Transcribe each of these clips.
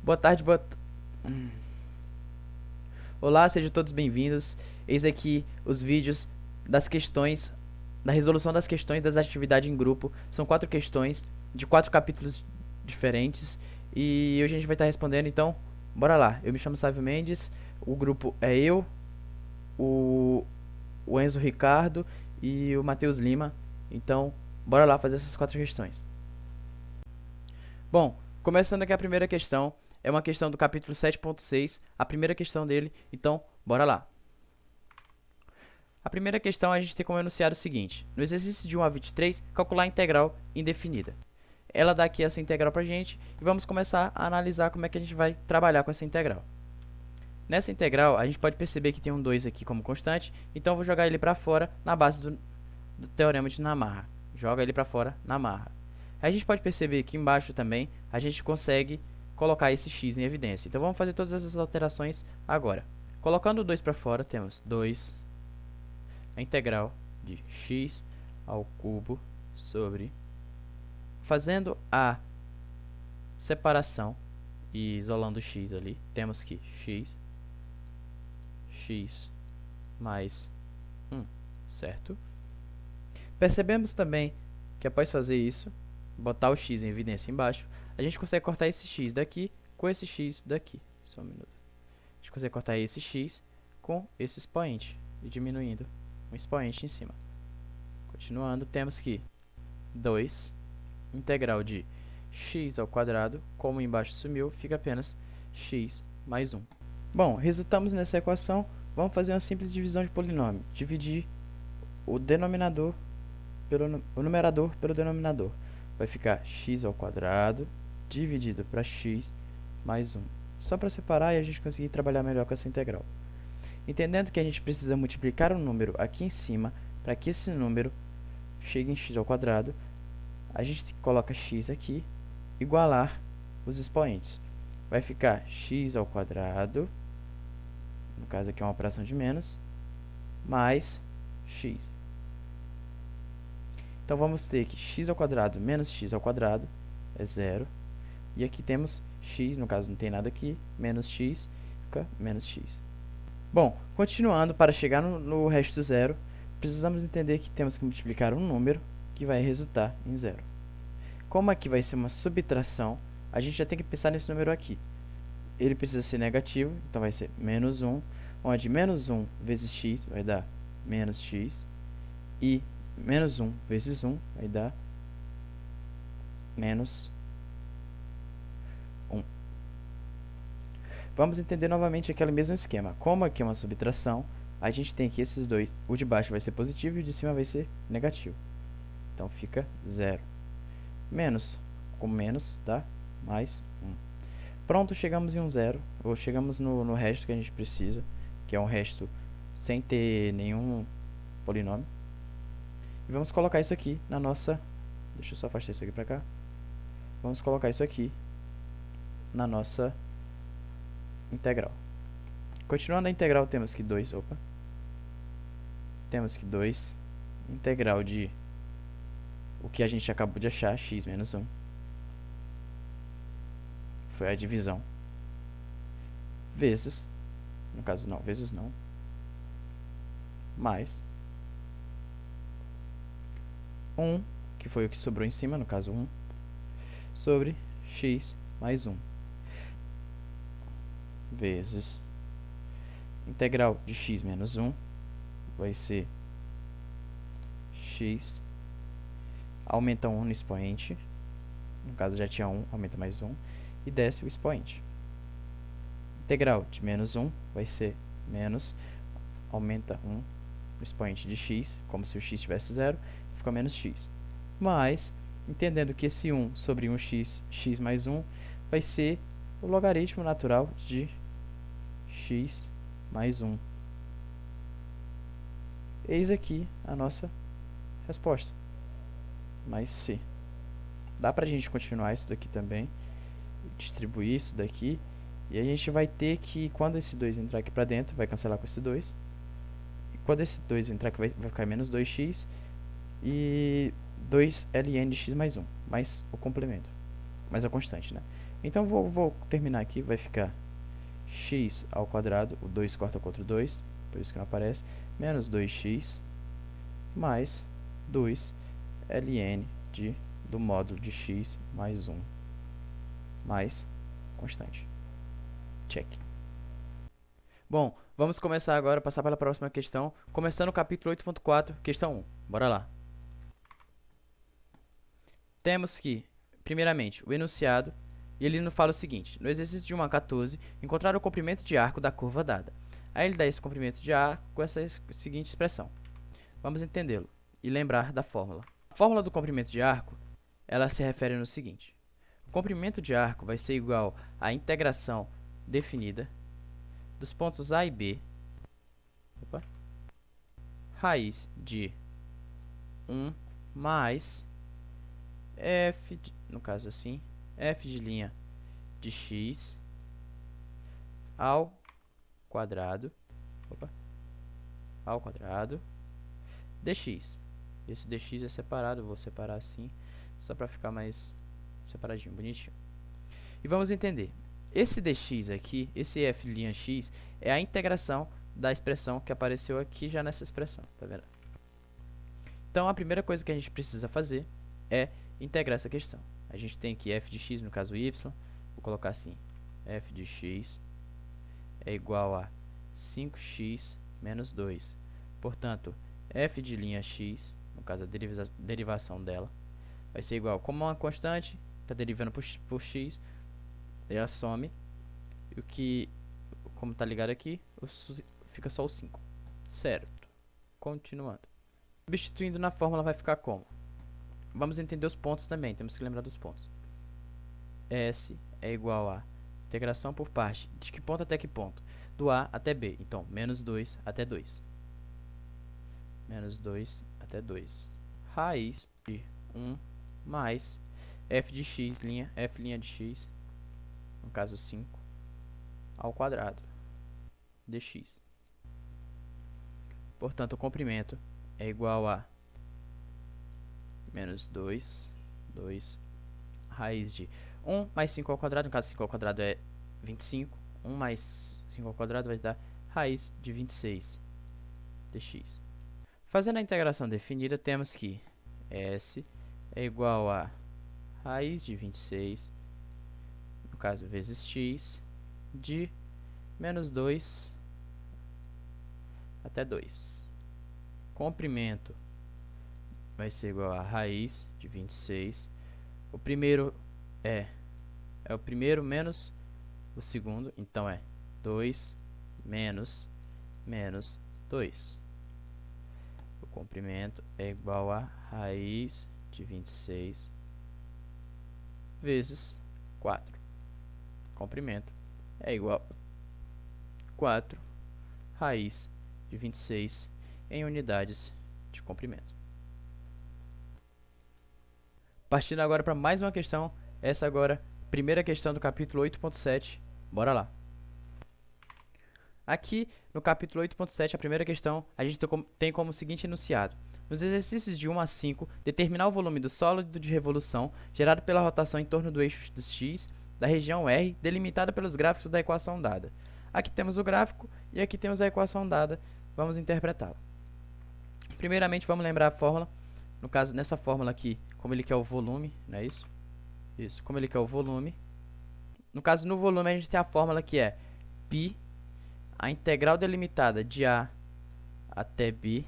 Boa tarde, Olá, sejam todos bem-vindos. Eis aqui os vídeos das questões, da resolução das questões das atividades em grupo. São 4 questões de 4 capítulos diferentes e hoje a gente vai estar respondendo, então, bora lá. Eu me chamo Sávio Mendes, o grupo é eu, o, o Enzo Ricardo e o Matheus Lima. Então, bora lá fazer essas 4 questões. Bom, começando aqui a primeira questão, é uma questão do capítulo 7.6, a primeira questão dele, então bora lá. A primeira questão a gente tem como enunciado o seguinte: no exercício de 1 a 23, calcular a integral indefinida. Ela dá aqui essa integral pra gente e vamos começar a analisar como é que a gente vai trabalhar com essa integral. Nessa integral, a gente pode perceber que tem um 2 aqui como constante, então eu vou jogar ele para fora na base do teorema de Namarra. Joga ele para fora na marra. A gente pode perceber que embaixo também a gente consegue colocar esse x em evidência. Então vamos fazer todas essas alterações agora. Colocando o 2 para fora, temos 2, a integral de x ao cubo sobre... Fazendo a separação e isolando o x ali, temos que x mais 1, certo? Percebemos também que após fazer isso, botar o x em evidência embaixo, a gente consegue cortar esse x daqui com esse x daqui. Só um minuto. A gente consegue cortar esse x com esse expoente e diminuindo um expoente em cima. Continuando, temos que 2 integral de x ao quadrado, como embaixo sumiu, fica apenas x mais 1. Bom, resultamos nessa equação, vamos fazer uma simples divisão de polinômio. Dividir o numerador pelo denominador. Vai ficar x ao quadrado dividido para x mais 1. Só para separar e a gente conseguir trabalhar melhor com essa integral. Entendendo que a gente precisa multiplicar um número aqui em cima para que esse número chegue em x ao quadrado, a gente coloca x aqui, igualar os expoentes. Vai ficar x ao quadrado, no caso aqui é uma operação de menos, mais x. Então, vamos ter que x ao quadrado menos x ao quadrado é zero. E aqui temos x, no caso não tem nada aqui, menos x, fica menos x. Bom, continuando, para chegar no resto zero, precisamos entender que temos que multiplicar um número que vai resultar em zero. Como aqui vai ser uma subtração, a gente já tem que pensar nesse número aqui. Ele precisa ser negativo, então vai ser menos 1, onde menos 1 vezes x vai dar menos x, e menos 1 vezes 1 vai dar menos 1. Vamos entender novamente aquele mesmo esquema. Como aqui é uma subtração, a gente tem que esses dois, o de baixo vai ser positivo e o de cima vai ser negativo. Então fica 0. Menos com menos dá mais 1. Pronto, chegamos em um zero, ou chegamos no resto que a gente precisa, que é um resto sem ter nenhum polinômio. E vamos colocar isso aqui na nossa... Deixa eu só afastar isso aqui para cá. Vamos colocar isso aqui na nossa integral. Continuando a integral, temos que 2... Opa! Temos que 2 integral de o que a gente acabou de achar, x menos 1. Foi a divisão. Vezes... No caso, não. Vezes não. Mais 1, que foi o que sobrou em cima, no caso 1, sobre x mais 1, vezes integral de x menos 1, vai ser x, aumenta 1 no expoente, no caso já tinha 1, aumenta mais 1, e desce o expoente. Integral de menos 1 vai ser menos, aumenta 1 no expoente de x, como se o x tivesse 0, fica menos x. Mas, entendendo que esse 1 sobre 1x, x mais 1, vai ser o logaritmo natural de x mais 1. Eis aqui a nossa resposta. Mais c. Dá pra gente continuar isso daqui também, distribuir isso daqui, e a gente vai ter que, quando esse 2 entrar aqui pra dentro, vai cancelar com esse 2. E quando esse 2 entrar aqui, vai ficar menos 2x, e 2 ln de x mais 1, mais o complemento, mais a constante, né? Então vou terminar aqui, vai ficar x ao quadrado, o 2 corta contra o 2, por isso que não aparece, menos 2x mais 2 ln do módulo de x mais 1 mais constante. Check. Bom, vamos começar agora, passar para a próxima questão, começando o capítulo 8.4, questão 1. Bora lá. Temos que, primeiramente, o enunciado, e ele nos fala o seguinte: no exercício de 1 a 14, encontrar o comprimento de arco da curva dada. Aí ele dá esse comprimento de arco com essa seguinte expressão. Vamos entendê-lo e lembrar da fórmula. A fórmula do comprimento de arco, ela se refere no seguinte: o comprimento de arco vai ser igual à integração definida dos pontos A e B, raiz de 1 mais f, no caso assim, f de linha de x ao quadrado, dx. Esse dx é separado, vou separar assim, só para ficar mais separadinho, bonitinho. E vamos entender. Esse dx aqui, esse f'(x), é a integração da expressão que apareceu aqui já nessa expressão, tá vendo? Então, a primeira coisa que a gente precisa fazer é integrar essa questão. A gente tem aqui f de x, no caso y, vou colocar assim, f de x é igual a 5x menos 2. Portanto, f de linha x, no caso a derivação dela, vai ser igual, como uma constante, está derivando por x, ela some, e o que, como está ligado aqui, fica só o 5. Certo. Continuando. Substituindo na fórmula vai ficar como? Vamos entender os pontos também, temos que lembrar dos pontos. S é igual a integração por parte, de que ponto até que ponto? Do A até B, então, menos 2 até 2. Menos 2 até 2. Raiz de 1 mais f de x, f' de x, no caso 5, ao quadrado, dx. Portanto, o comprimento é igual a menos 2 raiz de 1 mais 5 ao quadrado, no caso 5 ao quadrado é 25, 1 mais 5 ao quadrado vai dar raiz de 26 dx. Fazendo a integração definida, temos que S é igual a raiz de 26, no caso vezes x, de menos 2 até 2. Comprimento vai ser igual a raiz de 26. O primeiro é o primeiro menos o segundo, então é 2 menos 2. O comprimento é igual a raiz de 26 vezes 4. Comprimento é igual a 4 raiz de 26 em unidades de comprimento. Partindo agora para mais uma questão, essa agora, primeira questão do capítulo 8.7, bora lá. Aqui, no capítulo 8.7, a primeira questão, a gente tem como seguinte enunciado. Nos exercícios de 1 a 5, determinar o volume do sólido de revolução gerado pela rotação em torno do eixo do x da região R, delimitada pelos gráficos da equação dada. Aqui temos o gráfico e aqui temos a equação dada. Vamos interpretá-la. Primeiramente, vamos lembrar a fórmula. No caso, nessa fórmula aqui, como ele quer o volume, não é isso? Isso, como ele quer o volume. No caso, no volume, a gente tem a fórmula que é π, a integral delimitada de A até B,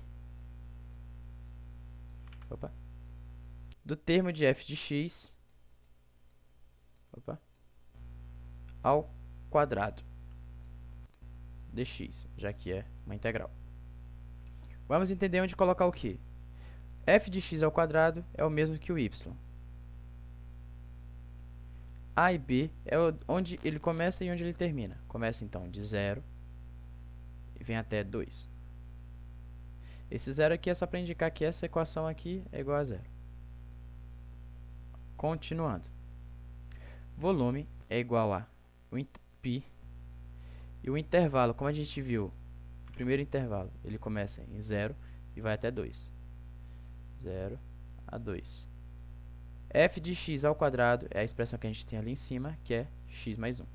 do termo de f de x, ao quadrado dx, já que é uma integral. Vamos entender onde colocar o que? F de x ao quadrado é o mesmo que o y. A e B é onde ele começa e onde ele termina. Começa então de 0 e vem até 2. Esse 0 aqui é só para indicar que essa equação aqui é igual a 0. Continuando. Volume é igual a π. E o intervalo, como a gente viu, o primeiro intervalo, ele começa em 0 e vai até 2. 0 a 2. f de x ao quadrado é a expressão que a gente tem ali em cima, que é x mais 1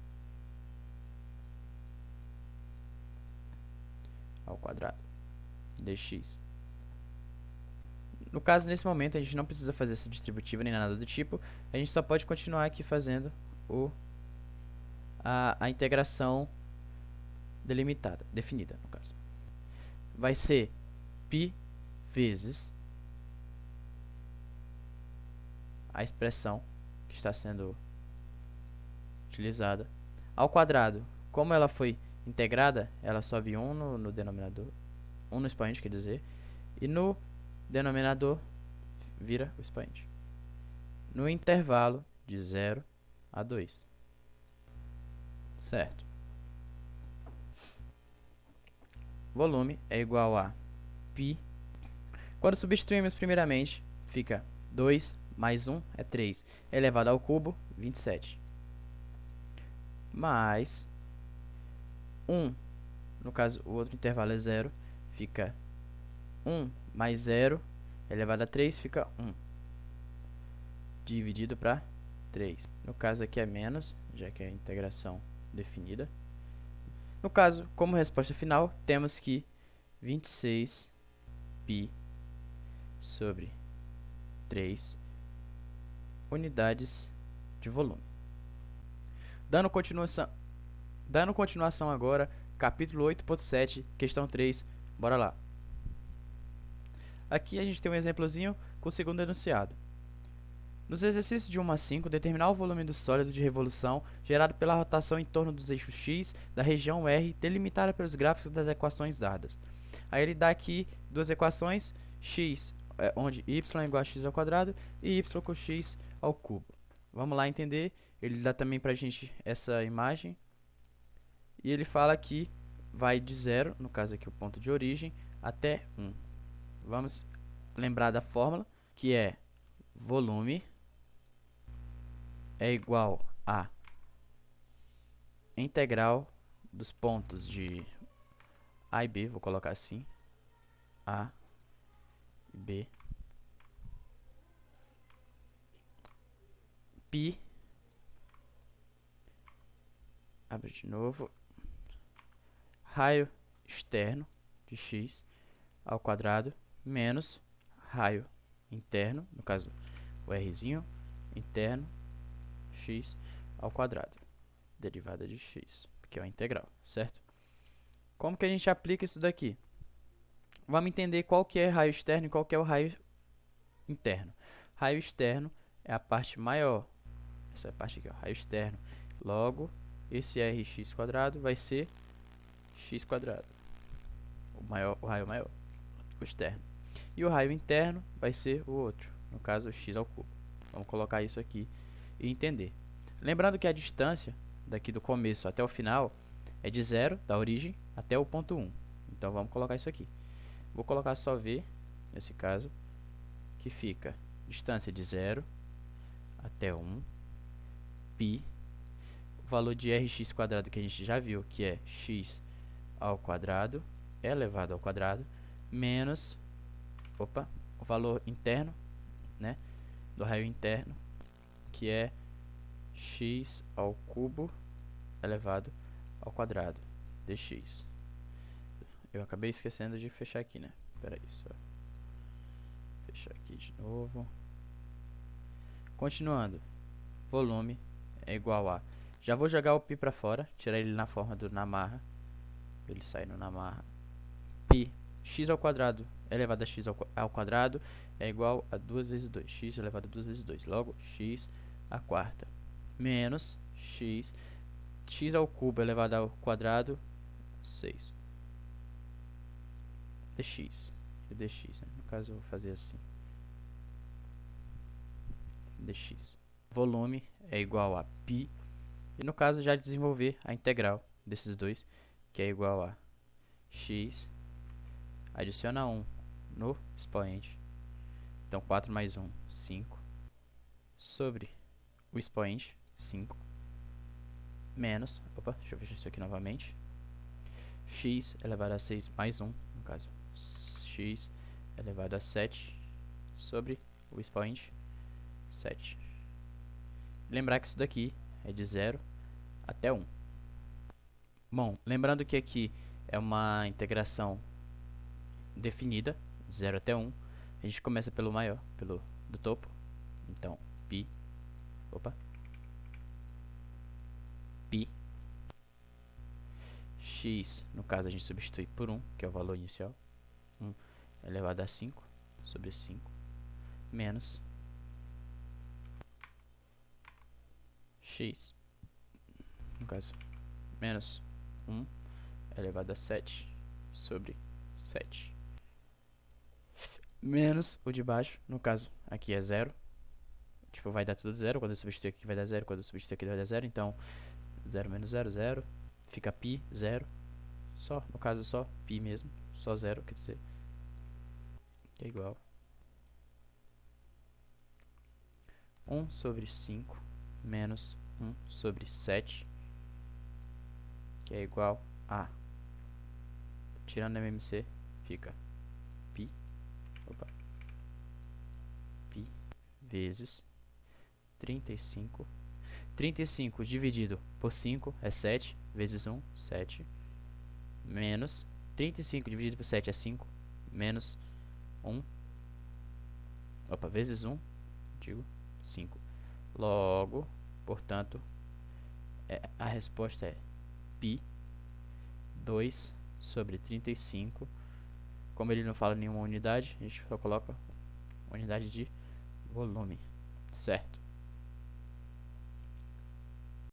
ao quadrado dx. No caso, nesse momento, a gente não precisa fazer essa distributiva nem nada do tipo, a gente só pode continuar aqui fazendo a integração delimitada, definida, no caso. Vai ser π vezes a expressão que está sendo utilizada ao quadrado. Como ela foi integrada, ela sobe 1 no denominador, 1 no expoente, quer dizer, e no denominador vira o expoente. No intervalo de 0 a 2. Certo? Volume é igual a π. Quando substituímos primeiramente, fica 2 mais 1 é 3, elevado ao cubo, 27. Mais 1, no caso o outro intervalo é 0, fica 1 mais 0, elevado a 3, fica 1. Dividido para 3. No caso aqui é menos, já que é a integração definida. No caso, como resposta final, temos que 26π sobre 3 unidades de volume. Dando continuação agora, capítulo 8.7, questão 3, bora lá. Aqui a gente tem um exemplozinho com o segundo enunciado. Nos exercícios de 1 a 5, determinar o volume do sólido de revolução gerado pela rotação em torno dos eixos x da região R, delimitada pelos gráficos das equações dadas. Aí ele dá aqui duas equações, x, onde y é igual a x ao quadrado, e y com x ao cubo. Vamos lá entender. Ele dá também pra gente essa imagem. E ele fala que vai de 0, no caso aqui o ponto de origem, até 1. Vamos lembrar da fórmula, que é volume é igual a integral dos pontos de A e B, vou colocar assim, A e B, π, abre de novo, raio externo de x ao quadrado menos raio interno, no caso o rzinho, interno, x ao quadrado, derivada de x, que é a integral, certo? Como que a gente aplica isso daqui? Vamos entender qual que é raio externo e qual que é o raio interno. Raio externo é a parte maior, essa é a parte aqui, ó, raio externo. Logo, esse rx quadrado vai ser x quadrado, o raio maior, o externo. E o raio interno vai ser o outro, no caso x ao cubo. Vamos colocar isso aqui e entender. Lembrando que a distância daqui do começo até o final é de 0, da origem, até o ponto 1. Então vamos colocar isso aqui. Vou colocar só V, nesse caso, que fica distância de 0 até 1, π, o valor de rx quadrado que a gente já viu, que é x ao quadrado, elevado ao quadrado, menos, o valor interno, né, do raio interno, que é x ao cubo elevado ao quadrado dx. Eu acabei esquecendo de fechar aqui, né? Espera aí, só fechar aqui de novo. Continuando, volume é igual a... Já vou jogar o π para fora, tirar ele na forma do na marra, ele saindo na marra. π, x ao quadrado elevado a x ao quadrado é igual a 2 vezes 2, x elevado a 2 vezes 2, logo x à quarta, menos x ao cubo elevado ao quadrado, 6, dx, e dx, né? No caso eu vou fazer assim, dx. Volume é igual a π, e no caso já desenvolver a integral desses dois, que é igual a x, adiciona 1 no expoente, então 4 mais 1, 5, sobre o expoente, 5, menos, deixa eu fechar isso aqui novamente, x elevado a 6 mais 1, no caso, x elevado a 7 sobre o expoente 7. Lembrar que isso daqui é de 0 até 1. Bom, lembrando que aqui é uma integração definida, de 0 até 1. A gente começa pelo maior, pelo do topo. Então, pi x, no caso a gente substitui por 1, que é o valor inicial. 1 elevado a 5 sobre 5, menos x, no caso, menos 1 elevado a 7 sobre 7. Menos o de baixo, no caso, aqui é 0. Tipo, vai dar tudo 0. Quando eu substituir aqui vai dar 0. Quando eu substituir aqui vai dar 0. Então, 0 menos 0, 0. Fica pi, 0. Só, no caso, só pi mesmo. Só 0, quer dizer. Que é igual 1 sobre 5 menos 1 sobre 7. Que é igual a... Tirando MMC, fica pi vezes 35. 35 dividido por 5 é 7, vezes 1, 7. Menos 35 dividido por 7 é 5, menos 1. Vezes 1, digo 5. Logo, portanto, a resposta é pi 2 sobre 35. Como ele não fala nenhuma unidade, a gente só coloca unidade de volume, certo?